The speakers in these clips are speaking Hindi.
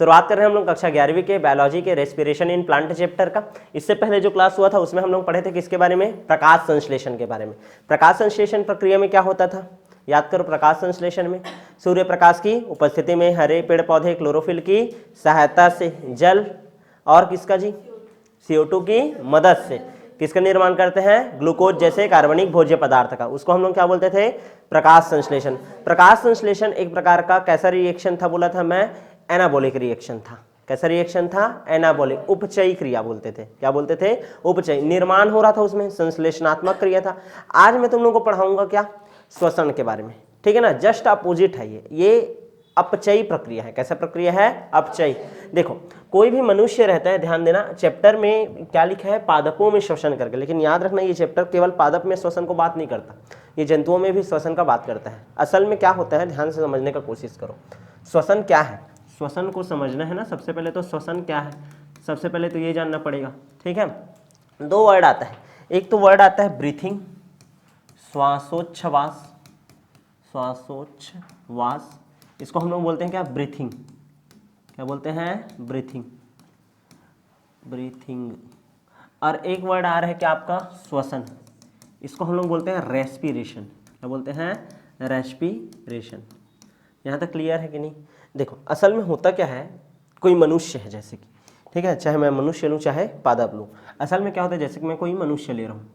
शुरुआत कर रहे हैं हम लोग कक्षा 11वीं के बायोलॉजी के रेस्पिरेशन इन प्लांट चैप्टर का। इससे पहले जो क्लास हुआ था उसमें हम लोग पढ़े थे किसके बारे में, प्रकाश संश्लेषण के बारे में। प्रकाश संश्लेषण प्रक्रिया में क्या होता था, याद करो। प्रकाश संश्लेषण में सूर्य प्रकाश की उपस्थिति में हरे पेड़ पौधे क्लोरोफिल की सहायता से जल और किसका जी, CO2 की मदद से किसका निर्माण करते हैं, ग्लूकोज जैसे कार्बनिक भोज्य पदार्थ का। उसको हम लोग क्या बोलते थे, प्रकाश संश्लेषण। प्रकाश संश्लेषण एक प्रकार का कैसा रिएक्शन था, बोला था मैं, एनाबॉलिक रिएक्शन था। कैसा रिएक्शन था, एनाबॉलिक, उपचयी क्रिया बोलते थे। क्या बोलते थे, उपचयी, निर्माण हो रहा था उसमें, संश्लेषणात्मक क्रिया था। आज मैं तुम लोगों को पढ़ाऊंगा क्या, श्वसन के बारे में, ठीक है ना। जस्ट अपोजिट है ये अपचयी प्रक्रिया है। कैसा प्रक्रिया है, अपचयी। देखो कोई भी मनुष्य रहता है, ध्यान देना, चैप्टर में क्या लिखा है, पादपों में श्वसन करके, लेकिन याद रखना ये चैप्टर केवल पादप में श्वसन को बात नहीं करता, ये जंतुओं में भी श्वसन का बात करता है। असल में क्या होता है, ध्यान से समझने का कोशिश करो। श्वसन क्या है, श्वसन को समझना है ना। सबसे पहले तो श्वसन क्या है, सबसे पहले तो ये जानना पड़ेगा, ठीक है। दो वर्ड आता है, एक तो वर्ड आता है ब्रीथिंग, श्वासोच्छ्वास, श्वासोच्छ्वास, इसको हम लोग बोलते हैं क्या, ब्रीथिंग। क्या बोलते हैं, ब्रीथिंग, ब्रीथिंग। और एक वर्ड आ रहा है क्या आपका, श्वसन, इसको हम लोग बोलते हैं रेस्पिरेशन। क्या बोलते हैं, रेस्पिरेशन। यहाँ तक क्लियर है कि नहीं। देखो असल में होता क्या है, कोई मनुष्य है जैसे कि, ठीक है, चाहे मैं मनुष्य लूँ चाहे पादप लूँ, असल में क्या होता है, जैसे कि मैं कोई मनुष्य ले रहा हूँ,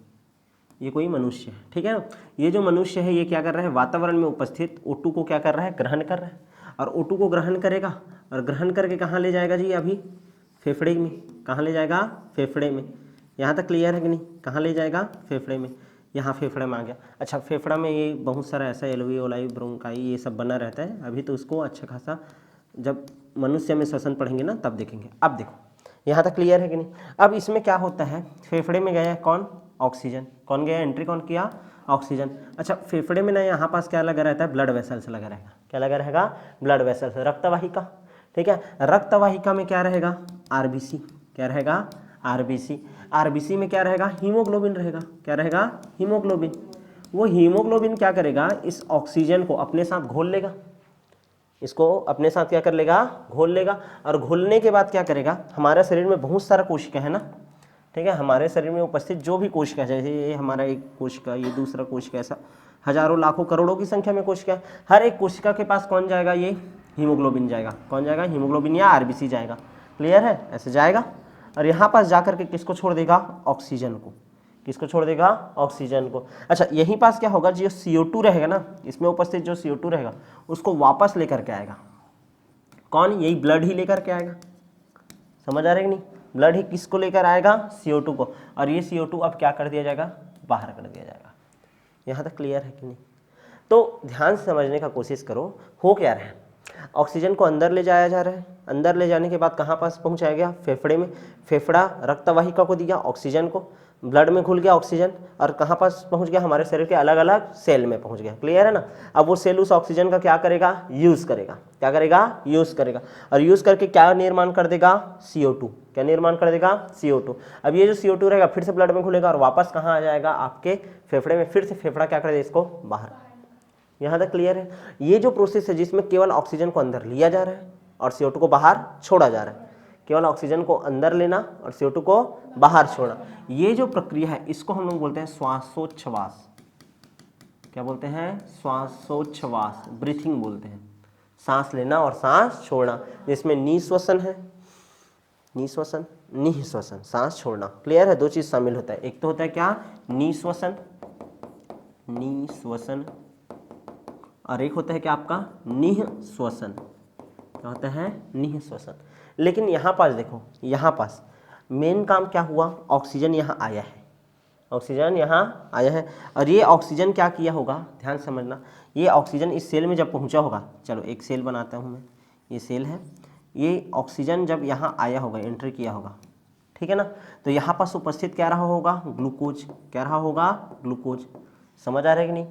ये कोई मनुष्य है, ठीक है ना। ये जो मनुष्य है ये क्या कर रहा है, वातावरण में उपस्थित O2 को क्या कर रहा है, ग्रहण कर रहा है। और O2 को ग्रहण करेगा और ग्रहण करके कहाँ ले जाएगा जी, अभी फेफड़े में। कहाँ ले जाएगा, फेफड़े में। यहाँ तक क्लियर है कि नहीं, कहाँ ले जाएगा, फेफड़े में। यहाँ फेफड़े में आ गया। अच्छा, फेफड़ा में ये बहुत सारा ऐसा एल्वियोलाई, ब्रोंकाई, ये सब बना रहता है। अभी तो उसको अच्छा खासा जब मनुष्य में श्वसन पढ़ेंगे ना तब देखेंगे। अब देखो यहाँ तक क्लियर है कि नहीं। अब इसमें क्या होता है, फेफड़े में गया कौन, ऑक्सीजन। कौन गया, एंट्री कौन किया, ऑक्सीजन। अच्छा, फेफड़े में ना यहाँ पास क्या लगा रहता है, ब्लड वेसल्स लगा रहेगा। क्या लगा रहेगा, ब्लड वेसल्स, रक्तवाहिका, ठीक है। रक्तवाहिका में क्या रहेगा, RBC। क्या रहेगा, RBC। RBC में क्या रहेगा, हीमोग्लोबिन रहेगा। क्या रहेगा, हीमोग्लोबिन। वो हीमोग्लोबिन क्या करेगा, इस ऑक्सीजन को अपने साथ घोल लेगा, इसको अपने साथ क्या कर लेगा, घोल लेगा। और घोलने के बाद क्या करेगा, हमारे शरीर में बहुत सारा कोशिका है ना, ठीक है। हमारे शरीर में उपस्थित जो भी कोशिका, जैसे ये हमारा एक कोशिका, ये दूसरा कोशिका, ऐसा हजारों लाखों करोड़ों की संख्या में कोशिका है। हर एक कोशिका के पास कौन जाएगा, ये हीमोग्लोबिन जाएगा। कौन जाएगा, हीमोग्लोबिन या RBC जाएगा। क्लियर है, ऐसे जाएगा। और यहाँ पास जाकर के किसको छोड़ देगा, ऑक्सीजन को। किसको छोड़ देगा, ऑक्सीजन को। अच्छा, यहीं पास क्या होगा, जो CO2 रहेगा ना, इसमें उपस्थित जो CO2 रहेगा उसको वापस लेकर के आएगा। कौन, यही ब्लड ही लेकर के आएगा। समझ आ रहा है कि नहीं, ब्लड ही किसको लेकर आएगा, CO2 को। और ये CO2 अब क्या कर दिया जाएगा, बाहर कर दिया जाएगा। यहाँ तक क्लियर है कि नहीं। तो ध्यान से समझने का कोशिश करो, हो क्या रहा है, ऑक्सीजन को अंदर ले जाया जा रहा है। अंदर ले जाने के बाद कहाँ पास पहुँचाया गया, फेफड़े में। फेफड़ा रक्तवाहिका को दिया ऑक्सीजन को, ब्लड में घुल गया ऑक्सीजन, और कहाँ पास पहुँच गया, हमारे शरीर के अलग अलग सेल में पहुँच गया। क्लियर है ना। अब वो सेल उस ऑक्सीजन का क्या करेगा, यूज़ करेगा। क्या करेगा, यूज़ करेगा। और यूज़ करके क्या निर्माण कर देगा, CO2। क्या निर्माण कर देगा, CO2। अब ये जो CO2 रहेगा फिर से ब्लड में घुलेगा और वापस कहाँ आ जाएगा, आपके फेफड़े में। फिर से फेफड़ा क्या कर देगा, इसको बाहर। यहाँ तक क्लियर है। ये जो प्रोसेस है जिसमें केवल ऑक्सीजन को अंदर लिया जा रहा है और CO2 को बाहर छोड़ा जा रहा है। केवल ऑक्सीजन को अंदर लेना और CO2 को बाहर छोड़ना, ये जो प्रक्रिया है इसको हम लोग बोलते हैं श्वासोच्छ्वास। क्या बोलते हैं, श्वासोच्छ्वास, ब्रीथिंग बोलते हैं। सांस लेना और सांस छोड़ना, जिसमें निःश्वसन है, निःश्वसन, निःश्वसन, सांस छोड़ना। क्लियर है, दो चीज शामिल होता है। एक तो होता है क्या, निःश्वसन, निःश्वसन, और एक होता है क्या आपका, निःश्वसन। क्या होता है, निःश्वसन। लेकिन यहाँ पास देखो, यहाँ पास मेन काम क्या हुआ, ऑक्सीजन यहाँ आया है, ऑक्सीजन यहाँ आया है। और ये ऑक्सीजन क्या किया होगा, ध्यान समझना, ये ऑक्सीजन इस सेल में जब पहुँचा होगा, चलो एक सेल बनाता हूँ मैं, ये सेल है, ये ऑक्सीजन जब यहाँ आया होगा, एंटर किया होगा, ठीक है ना, तो यहाँ पास उपस्थित क्या रहा होगा, ग्लूकोज। क्या रहा होगा, ग्लूकोज। समझ आ रहा है कि नहीं।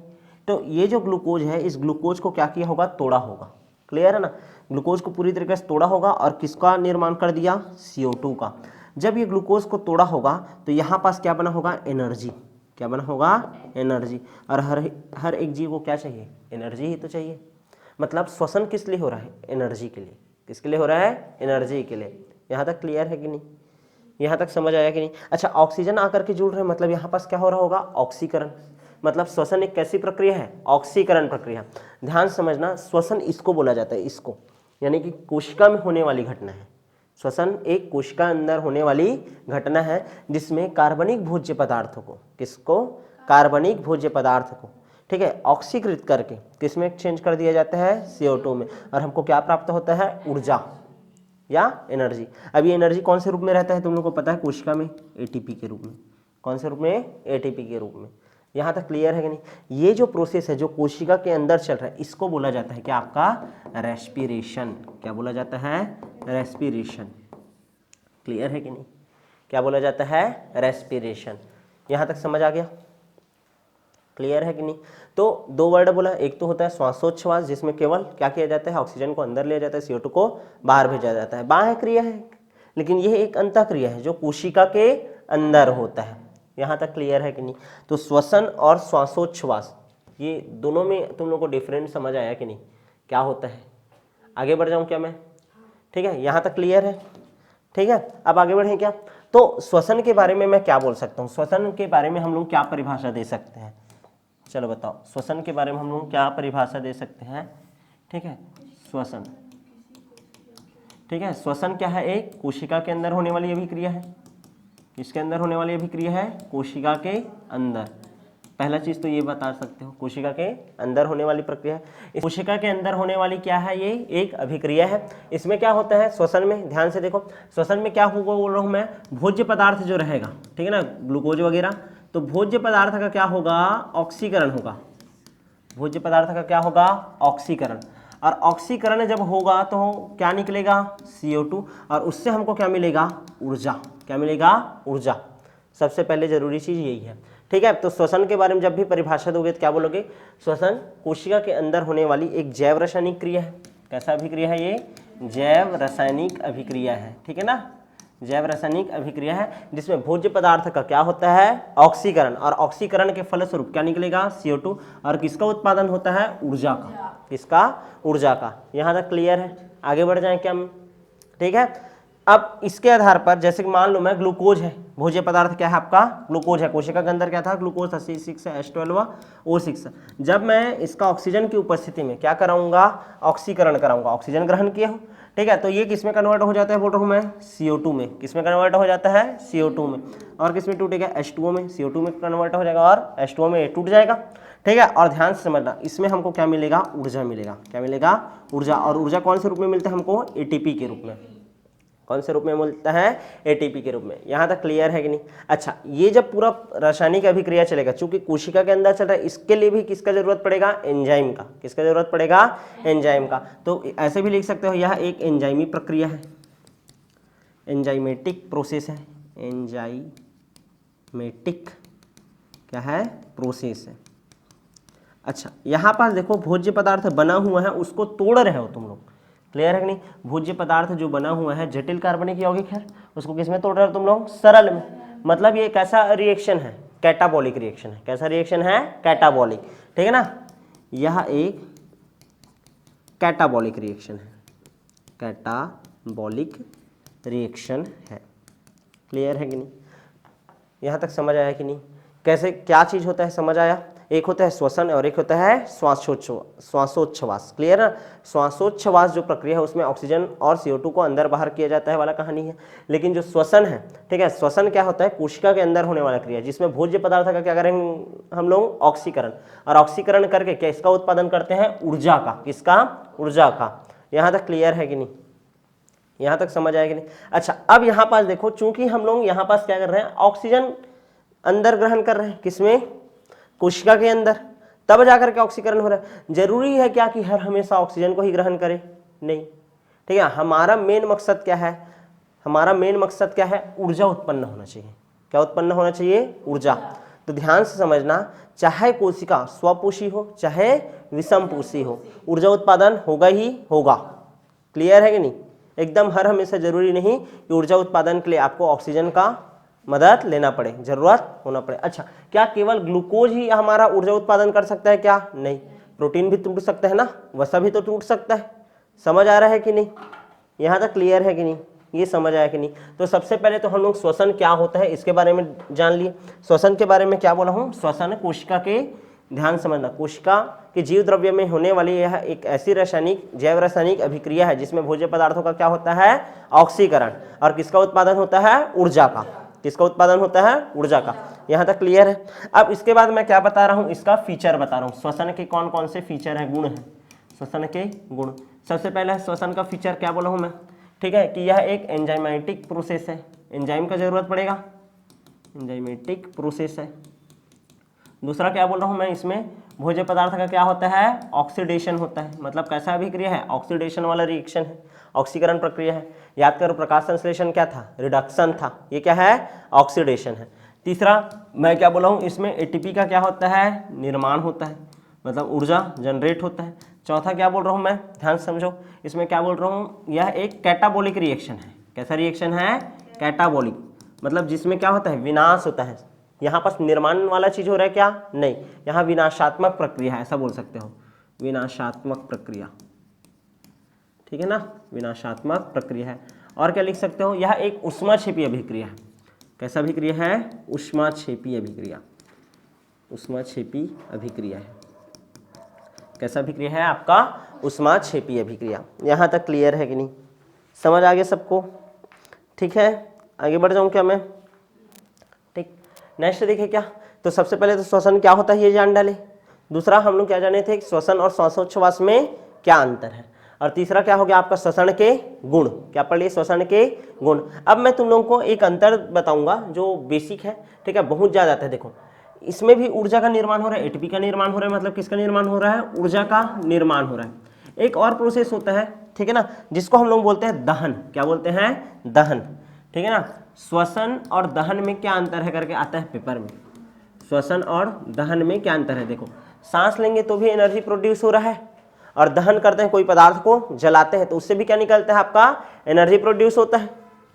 तो ये जो ग्लूकोज है, इस ग्लूकोज को क्या किया होगा, तोड़ा होगा। क्लियर है ना, ग्लूकोज को पूरी तरीके से तोड़ा होगा और किसका निर्माण कर दिया, CO2 का। जब ये ग्लूकोज को तोड़ा होगा तो यहाँ पास क्या बना होगा, एनर्जी। क्या बना होगा, एनर्जी। और हर एक जीव को क्या चाहिए, एनर्जी ही तो चाहिए। मतलब श्वसन किस लिए हो रहा है, एनर्जी के लिए। किसके लिए हो रहा है? एनर्जी के लिए। यहाँ तक क्लियर है कि नहीं? यहाँ तक समझ आया कि नहीं? अच्छा, ऑक्सीजन आकर के जुड़ रहे हैं, मतलब यहाँ पास क्या हो रहा होगा? ऑक्सीकरण। मतलब श्वसन एक कैसी प्रक्रिया है? ऑक्सीकरण प्रक्रिया। ध्यान समझना, श्वसन इसको बोला जाता है, इसको, यानी कि कोशिका में होने वाली घटना है। श्वसन एक कोशिका अंदर होने वाली घटना है जिसमें कार्बनिक भोज्य पदार्थों को, किसको? कार्बनिक भोज्य पदार्थ को, ठीक है, ऑक्सीकृत करके किसमें एक्सचेंज कर दिया जाता है? CO2 में। और हमको क्या प्राप्त होता है? ऊर्जा या एनर्जी। अब ये एनर्जी कौन से रूप में रहता है? तुम लोगों को पता है, कोशिका में ATP के रूप में। कौन से रूप में? ATP के रूप में। यहाँ तक क्लियर है कि नहीं? ये जो प्रोसेस है जो कोशिका के अंदर चल रहा है, इसको बोला जाता है क्या? आपका रेस्पिरेशन। क्या बोला जाता है? रेस्पिरेशन। क्लियर है कि नहीं? क्या बोला जाता है? रेस्पिरेशन। यहाँ तक समझ आ गया? क्लियर है कि नहीं? तो दो वर्ड बोला, एक तो होता है श्वासोच्छ्वास, जिसमें केवल क्या किया जाता है? ऑक्सीजन को अंदर लिया जाता है, CO2 को बाहर भेजा जाता है। बाह्य क्रिया है, लेकिन यह एक अंतः क्रिया है जो कोशिका के अंदर होता है। यहाँ तक क्लियर है कि नहीं? तो श्वसन और श्वासोच्छ्वास, ये दोनों में तुम लोग को डिफरेंट समझ आया कि नहीं? क्या होता है? आगे बढ़ जाऊँ क्या मैं? ठीक है, यहाँ तक क्लियर है? ठीक है, अब आगे बढ़ें क्या? तो श्वसन के बारे में मैं क्या बोल सकता हूँ? श्वसन के बारे में हम लोग क्या परिभाषा दे सकते हैं? चलो बताओ, श्वसन के बारे में हम लोग क्या परिभाषा दे सकते हैं? ठीक है, श्वसन, ठीक है, श्वसन क्या है? एक कोशिका के अंदर होने वाली अभिक्रिया है। किसके अंदर होने वाली अभिक्रिया है? कोशिका के अंदर। पहला चीज तो ये बता सकते हो, कोशिका के अंदर होने वाली प्रक्रिया है। कोशिका के अंदर होने वाली क्या है? ये एक अभिक्रिया है। इसमें क्या होता है श्वसन में? ध्यान से देखो, श्वसन में क्या होगा बोल रहा हूँ मैं? भोज्य पदार्थ जो रहेगा, ठीक है ना, ग्लूकोज वगैरह, तो भोज्य पदार्थ का क्या होगा? ऑक्सीकरण होगा। भोज्य पदार्थ का क्या होगा? ऑक्सीकरण। और ऑक्सीकरण जब होगा तो क्या निकलेगा? CO2। और उससे हमको क्या मिलेगा? ऊर्जा। क्या मिलेगा? ऊर्जा। सबसे पहले जरूरी चीज यही है, ठीक है। तो श्वसन के बारे में जब भी परिभाषा दोगे तो क्या बोलोगे? श्वसन कोशिका के अंदर होने वाली एक जैव रासायनिक क्रिया है। कैसा अभिक्रिया है ये? जैव रासायनिक अभिक्रिया है, ठीक है ना, जैव रासायनिक अभिक्रिया है जिसमें भोज्य पदार्थ का क्या होता है? ऑक्सीकरण। और ऑक्सीकरण के फलस्वरूप क्या निकलेगा? CO2। और किसका उत्पादन होता है? ऊर्जा का। किसका? ऊर्जा का। यहाँ तक क्लियर है? आगे बढ़ जाएं क्या हम? ठीक है, अब इसके आधार पर जैसे कि मान लो मैं, ग्लूकोज है, भोज्य पदार्थ क्या है आपका? ग्लूकोज है। कोशिका के अंदर क्या था? ग्लूकोज था, C6H12O6। जब मैं इसका ऑक्सीजन की उपस्थिति में क्या कराऊंगा? ऑक्सीकरण कराऊंगा। ऑक्सीजन ग्रहण किया हूँ, ठीक है, तो ये किसमें कन्वर्ट हो जाता है बोल रहा हूँ मैं? CO2 में। किसमें कन्वर्ट हो जाता है? CO2 में। और किसमें टूटेगा? H2O में। CO2 में कन्वर्ट हो जाएगा और H2O में टूट जाएगा, ठीक है। और ध्यान से समझना, इसमें हमको क्या मिलेगा? ऊर्जा मिलेगा। क्या मिलेगा? ऊर्जा। और ऊर्जा कौन से रूप में मिलता है हमको? ATP के रूप में। कौन से रूप में मिलता है? ATP के रूप में। यहाँ तक क्लियर है कि नहीं? अच्छा, ये जब पूरा रासायनिक अभिक्रिया चलेगा, चूंकि कोशिका के अंदर चल रहा है, इसके लिए भी किसका जरूरत पड़ेगा? एंजाइम का। किसका जरूरत पड़ेगा? एंजाइम का। तो ऐसे भी लिख सकते हो, यह एक एंजाइमी प्रक्रिया है, एंजाइमेटिक प्रोसेस है। एंजाइमेटिक क्या है? प्रोसेस है। अच्छा, यहाँ पास देखो, भोज्य पदार्थ बना हुआ है, उसको तोड़ रहे हो तुम लोग। क्लियर है कि नहीं? भोज्य पदार्थ जो बना हुआ है जटिल कार्बनिक यौगिक है, उसको किसमें तोड़ रहे हो तुम लोग? सरल में। मतलब ये कैसा रिएक्शन है? कैटाबॉलिक रिएक्शन है। कैसा रिएक्शन है? कैटाबॉलिक, ठीक है ना। यह एक कैटाबॉलिक रिएक्शन है। कैटाबॉलिक रिएक्शन है। क्लियर है कि नहीं? यहाँ तक समझ आया कि नहीं? कैसे क्या चीज होता है? समझ आया? एक होता है श्वसन और एक होता है श्वासोच्छ्वास। क्लियर है? श्वासोच्छ्वास जो प्रक्रिया है उसमें ऑक्सीजन और CO2 को अंदर बाहर किया जाता है वाला कहानी है। लेकिन जो श्वसन है, ठीक है, श्वसन क्या होता है? कोशिका के अंदर होने वाला क्रिया, जिसमें भोज्य पदार्थ का क्या करेंगे हम लोग? ऑक्सीकरण। और ऑक्सीकरण करके क्या इसका उत्पादन करते हैं? ऊर्जा का। किसका? ऊर्जा का। यहाँ तक क्लियर है कि नहीं? यहाँ तक समझ आएगा नहीं? अच्छा, अब यहाँ पास देखो, चूंकि हम लोग यहाँ पास क्या कर रहे हैं? ऑक्सीजन अंदर ग्रहण कर रहे हैं। किसमें? कोशिका के अंदर। तब जाकर के ऑक्सीकरण हो रहा है। जरूरी है क्या कि हर हमेशा ऑक्सीजन को ही ग्रहण करे? नहीं, ठीक है। हमारा मेन मकसद क्या है? हमारा मेन मकसद क्या है? ऊर्जा उत्पन्न होना चाहिए। क्या उत्पन्न होना चाहिए? ऊर्जा। तो ध्यान से समझना, चाहे कोशिका स्वपोषी हो चाहे विषमपोषी हो, ऊर्जा उत्पादन होगा ही होगा। क्लियर है कि नहीं? एकदम हर हमेशा जरूरी नहीं कि ऊर्जा उत्पादन के लिए आपको ऑक्सीजन का मदद लेना पड़े, जरूरत होना पड़े। अच्छा, क्या केवल ग्लूकोज ही हमारा ऊर्जा उत्पादन कर सकता है? क्या नहीं, प्रोटीन भी टूट सकता है ना, वसा भी तो टूट सकता है। समझ आ रहा है कि नहीं? यहाँ तक क्लियर है कि नहीं, ये समझ आया कि नहीं। तो सबसे पहले तो हम लोग श्वसन क्या होता है इसके बारे में जान लिए। श्वसन के बारे में क्या बोला हूँ, श्वसन कोशिका के, ध्यान समझना, कोशिका के जीव द्रव्य में होने वाली यह एक ऐसी रासायनिक जैव रासायनिक अभिक्रिया है जिसमें भोज्य पदार्थों का क्या होता है, ऑक्सीकरण, और किसका उत्पादन होता है, ऊर्जा का। किसका उत्पादन होता है, ऊर्जा का। यहाँ तक क्लियर है। अब इसके बाद मैं क्या बता रहा हूँ, इसका फीचर बता रहा हूँ, श्वसन के कौन कौन से फीचर है, गुण है, श्वसन के गुण। सबसे पहले श्वसन का फीचर क्या बोला हूँ मैं, ठीक है, कि यह एक एंजाइमेटिक प्रोसेस है, एंजाइम का जरूरत पड़ेगा, एंजाइमेटिक प्रोसेस है। दूसरा क्या बोल रहा हूँ मैं, इसमें भोज्य पदार्थ का क्या होता है, ऑक्सीडेशन होता है। मतलब कैसा अभिक्रिया है, ऑक्सीडेशन वाला रिएक्शन है, ऑक्सीकरण प्रक्रिया है। याद करो प्रकाश संश्लेषण क्या था, रिडक्शन था, ये क्या है, ऑक्सीडेशन है। तीसरा मैं क्या बोला हूँ, इसमें एटीपी का क्या होता है, निर्माण होता है, मतलब ऊर्जा जनरेट होता है। चौथा क्या बोल रहा हूँ मैं, ध्यान समझो, इसमें क्या बोल रहा हूँ, यह एक कैटाबोलिक रिएक्शन है। कैसा रिएक्शन है, कैटाबोलिक, मतलब जिसमें क्या होता है, विनाश होता है। यहाँ पर निर्माण वाला चीज हो रहा है क्या, नहीं, यहाँ विनाशात्मक प्रक्रिया है, ऐसा बोल सकते हो, विनाशात्मक प्रक्रिया, ठीक है ना, विनाशात्मक प्रक्रिया है। और क्या लिख सकते हो, यह एक ऊष्माक्षेपी अभिक्रिया है। कैसा अभिक्रिया है, ऊष्माक्षेपी अभिक्रिया, ऊष्माक्षेपी अभिक्रिया है। कैसा अभिक्रिया है आपका, ऊष्माक्षेपी अभिक्रिया। यहाँ तक क्लियर है कि नहीं, समझ आ गया सबको, ठीक है। आगे बढ़ जाऊँ क्या मैं, ठीक। नेक्स्ट देखिए क्या, तो सबसे पहले तो श्वसन क्या होता है ये जान डाले। दूसरा हम लोग क्या जाने थे, श्वसन और श्वासोच्छ्वास में क्या अंतर है। और तीसरा क्या हो गया आपका, श्वसन के गुण। क्या पढ़ लिए, श्वसन के गुण। अब मैं तुम लोगों को एक अंतर बताऊंगा जो बेसिक है, ठीक है, बहुत ज्यादा आता है। देखो इसमें भी ऊर्जा का निर्माण हो रहा है, एटीपी का निर्माण हो रहा है, मतलब किसका निर्माण हो रहा है, ऊर्जा का निर्माण हो रहा है। एक और प्रोसेस होता है, ठीक है ना, जिसको हम लोग बोलते हैं दहन। क्या बोलते हैं, दहन, ठीक है ना। श्वसन और दहन में क्या अंतर है करके आता है पेपर में, श्वसन और दहन में क्या अंतर है। देखो सांस लेंगे तो भी एनर्जी प्रोड्यूस हो रहा है, और दहन करते हैं कोई पदार्थ को जलाते हैं तो उससे भी क्या निकलता है आपका, एनर्जी प्रोड्यूस होता है।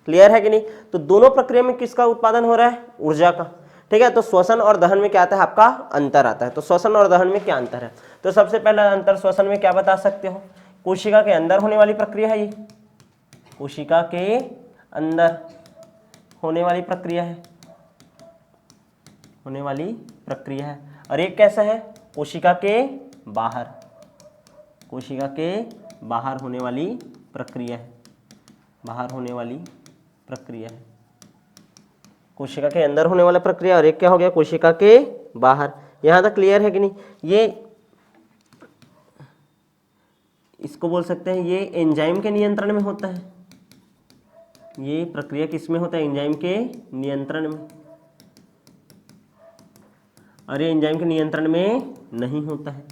क्लियर है कि नहीं। तो दोनों प्रक्रिया में किसका उत्पादन हो रहा है, ऊर्जा का, ठीक है। तो श्वसन और दहन में क्या आता है आपका, अंतर आता है। तो श्वसन और दहन में क्या अंतर है, तो सबसे पहला अंतर श्वसन में क्या बता सकते हो, कोशिका के अंदर होने वाली प्रक्रिया है, ये कोशिका के अंदर होने वाली प्रक्रिया है, होने वाली प्रक्रिया है। और एक कैसा है, कोशिका के बाहर, कोशिका के बाहर होने वाली प्रक्रिया है, बाहर होने वाली प्रक्रिया है। कोशिका के अंदर होने वाला प्रक्रिया, और एक क्या हो गया, कोशिका के बाहर। यहां तक क्लियर है कि नहीं। ये इसको बोल सकते हैं, ये एंजाइम के नियंत्रण में होता है। ये प्रक्रिया किस में होता है, एंजाइम के नियंत्रण में, और ये एंजाइम के नियंत्रण में नहीं होता है,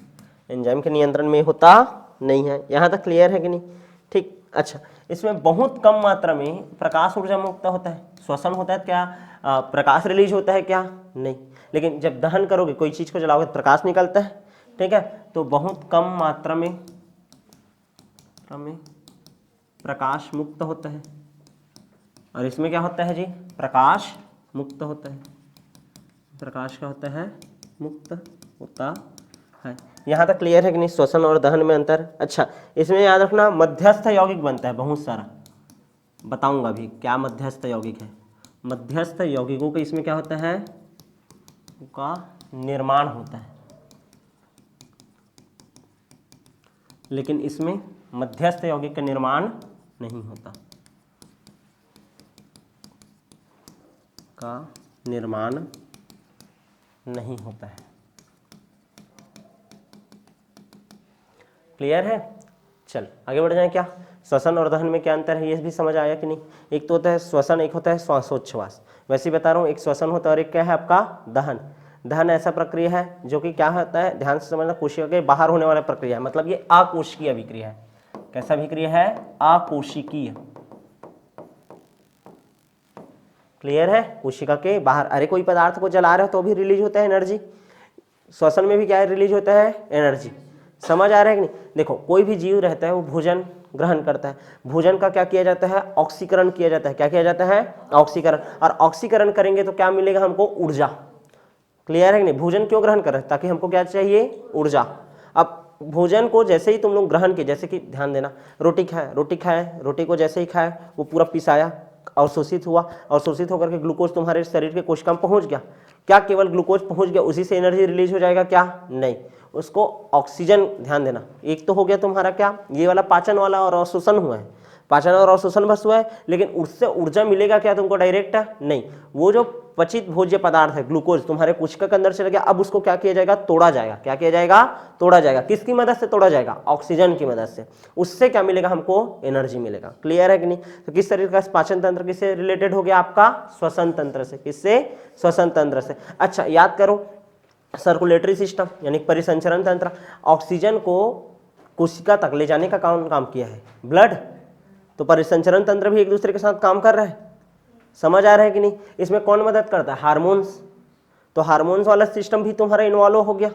एंजाइम के नियंत्रण में होता नहीं है। यहाँ तक क्लियर है कि नहीं, ठीक। अच्छा, इसमें बहुत कम मात्रा में प्रकाश ऊर्जा मुक्त होता है। श्वसन होता है क्या, प्रकाश रिलीज होता है क्या, नहीं। लेकिन जब दहन करोगे, कोई चीज को जलाओगे तो प्रकाश निकलता है, ठीक है। तो बहुत कम मात्रा में प्रकाश मुक्त होता है, और इसमें क्या होता है जी, प्रकाश मुक्त होता है, प्रकाश का होता है, मुक्त होता है। यहाँ तक क्लियर है कि नहीं, श्वसन और दहन में अंतर। अच्छा, इसमें याद रखना मध्यस्थ यौगिक बनता है बहुत सारा, बताऊंगा भी क्या मध्यस्थ यौगिक है। मध्यस्थ यौगिकों का इसमें क्या होता है, का निर्माण होता है, लेकिन इसमें मध्यस्थ यौगिक का निर्माण नहीं होता, का निर्माण नहीं होता है। क्लियर है। चल आगे बढ़ जाए। क्या श्वसन और दहन में क्या अंतर है, ये भी समझ आया कि नहीं। एक तो होता है श्वसन, एक होता है श्वासोच्छ्वास। वैसे ही बता रहा हूँ, एक श्वसन होता है और एक क्या है आपका, दहन। दहन ऐसा प्रक्रिया है जो कि क्या होता है, ध्यान से समझना, कोशिका के बाहर होने वाला प्रक्रिया है, मतलब ये अकोशिकीय अभिक्रिया है। कैसा अभिक्रिया है, अकोशिकीय। क्लियर है, कोशिका के बाहर। अरे कोई पदार्थ को जला रहे हो तो भी रिलीज होता है एनर्जी, श्वसन में भी क्या है, रिलीज होता है एनर्जी। समझ आ रहा है कि नहीं। देखो कोई भी जीव रहता है वो भोजन ग्रहण करता है, भोजन का क्या किया जाता है, ऑक्सीकरण किया जाता है। क्या किया जाता है, ऑक्सीकरण। और ऑक्सीकरण करेंगे तो क्या मिलेगा हमको, ऊर्जा। क्लियर है कि नहीं। भोजन क्यों ग्रहण कर रहे हैं, ताकि हमको क्या चाहिए, ऊर्जा। अब भोजन को जैसे ही तुम लोग ग्रहण किए, जैसे कि ध्यान देना, रोटी खाए, रोटी को जैसे ही खाए वो पूरा पिसाया, अवशोषित हुआ, अवशोषित होकर के ग्लूकोज तुम्हारे शरीर के कोशिका में पहुंच गया। क्या केवल ग्लूकोज पहुंच गया उसी से एनर्जी रिलीज हो जाएगा? क्या नहीं, उसको ऑक्सीजन, ध्यान देना, एक तो हो गया तुम्हारा क्या, ये वाला पाचन वाला और अवशोषण हुआ है, पाचन और अवशोषण बस हुआ है, लेकिन उससे ऊर्जा मिलेगा क्या तुमको डायरेक्ट? नहीं, वो जो पचित भोज्य पदार्थ है ग्लूकोज तुम्हारे कोशिका के अंदर चला गया, अब उसको क्या किया जाएगा? तोड़ा जाएगा। क्या किया जाएगा? तोड़ा जाएगा। किसकी मदद से तोड़ा जाएगा? ऑक्सीजन की मदद से। उससे क्या मिलेगा हमको? एनर्जी मिलेगा। क्लियर है कि नहीं? तो किस तरीके का पाचन तंत्र किससे रिलेटेड हो गया? आपका श्वसन तंत्र से। किससे? श्वसन तंत्र से। अच्छा, याद करो, सर्कुलेटरी सिस्टम यानी परिसंचरण तंत्र, ऑक्सीजन को कोशिका तक ले जाने का काम किया है ब्लड, तो परिसंचरण तंत्र भी एक दूसरे के साथ काम कर रहा है। समझ आ रहा है कि नहीं? इसमें कौन मदद करता है? हार्मोन्स, तो हार्मोन्स वाला सिस्टम भी तुम्हारा इन्वॉल्व हो गया।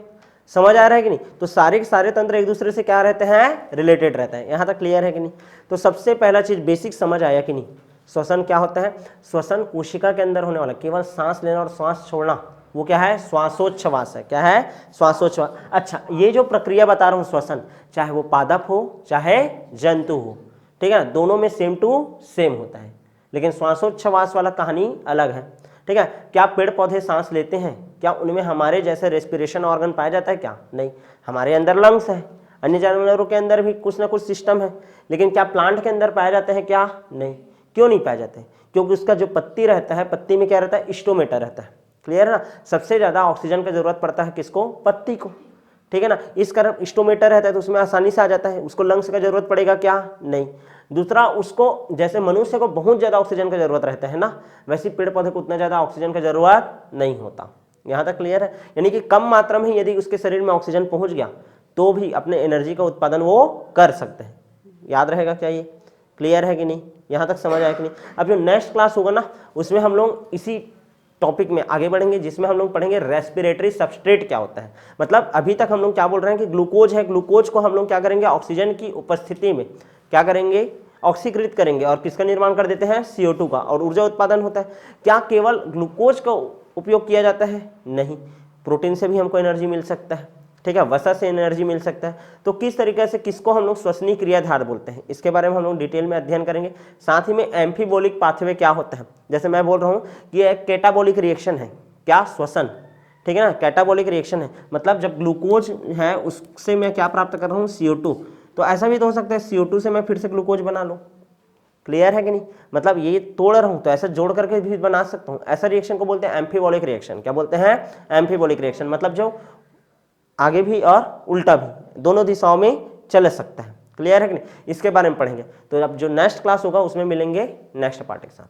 समझ आ रहा है कि नहीं? तो सारे के सारे तंत्र एक दूसरे से क्या रहते हैं? रिलेटेड रहते हैं। यहाँ तक क्लियर है कि नहीं? तो सबसे पहला चीज बेसिक समझ आया कि नहीं? श्वसन क्या होता है? श्वसन कोशिका के अंदर होने वाला केवल सांस लेना और सांस छोड़ना, वो क्या है? श्वासोच्छ्वास है। क्या है? श्वासोच्छ्वास। अच्छा, ये जो प्रक्रिया बता रहा हूँ श्वसन, चाहे वो पादप हो चाहे जंतु हो, ठीक है, दोनों में सेम टू सेम होता है, लेकिन श्वासोच्छ्वास वाला कहानी अलग है। ठीक है, क्या पेड़ पौधे सांस लेते हैं? क्या उनमें हमारे जैसे रेस्पिरेशन ऑर्गन पाया जाता है? क्या नहीं। हमारे अंदर लंग्स है, अन्य जानवरों के अंदर भी कुछ ना कुछ सिस्टम है, लेकिन क्या प्लांट के अंदर पाया जाते हैं? क्या नहीं। क्यों नहीं पाया जाते? क्योंकि उसका जो पत्ती रहता है, पत्ती में क्या रहता है? स्टोमेटा रहता है। क्लियर है ना? सबसे ज्यादा ऑक्सीजन की जरूरत पड़ता है किसको? पत्ती को। ठीक है ना? इस कारण स्टोमेटा रहता है तो उसमें आसानी से आ जाता है, उसको लंग्स का जरूरत पड़ेगा? क्या नहीं। दूसरा, उसको जैसे मनुष्य को बहुत ज्यादा ऑक्सीजन की जरूरत रहता है ना, वैसे पेड़ पौधे को उतना ज्यादा ऑक्सीजन की जरूरत नहीं होता। यहां तक क्लियर है? यानी कि कम मात्रा में यदि उसके शरीर में ऑक्सीजन पहुंच गया तो भी अपने एनर्जी का उत्पादन वो कर सकते हैं। याद रहेगा क्या ये? क्लियर है कि नहीं? यहां तक समझ आया कि नहीं? अब जो नेक्स्ट क्लास होगा ना, उसमें हम लोग इसी टॉपिक में आगे बढ़ेंगे, जिसमें हम लोग पढ़ेंगे रेस्पिरेटरी सबस्ट्रेट क्या होता है। मतलब अभी तक हम लोग क्या बोल रहे हैं कि ग्लूकोज है, ग्लूकोज को हम लोग क्या करेंगे? ऑक्सीजन की उपस्थिति में क्या करेंगे? ऑक्सीकृत करेंगे, और किसका निर्माण कर देते हैं? CO2 का, और ऊर्जा उत्पादन होता है। क्या केवल ग्लूकोज का उपयोग किया जाता है? नहीं, प्रोटीन से भी हमको एनर्जी मिल सकता है। ठीक है, वसा से एनर्जी मिल सकता है। तो किस तरीके से किसको हम लोग श्वसनीय क्रियाधार बोलते हैं, इसके बारे में हम लोग डिटेल में अध्ययन करेंगे। साथ ही में एम्फीबोलिक पाथवे क्या होता है, जैसे मैं बोल रहा हूँ कि एक कैटाबोलिक रिएक्शन है, क्या? श्वसन। ठीक है ना? कैटाबोलिक रिएक्शन है, मतलब जब ग्लूकोज है उससे मैं क्या प्राप्त कर रहा हूँ? CO2। तो ऐसा भी तो हो सकता है CO2 से मैं फिर से ग्लूकोज बना लूँ। क्लियर है कि नहीं? मतलब ये तोड़ रहा हूं तो ऐसा जोड़ करके भी बना सकता हूं। ऐसा रिएक्शन को बोलते हैं एम्फीबोलिक रिएक्शन। क्या बोलते हैं? एम्फीबोलिक रिएक्शन। मतलब जो आगे भी और उल्टा भी दोनों दिशाओं में चल सकता है। क्लियर है कि नहीं? इसके बारे में पढ़ेंगे। तो अब जो नेक्स्ट क्लास होगा उसमें मिलेंगे नेक्स्ट पार्ट के साथ।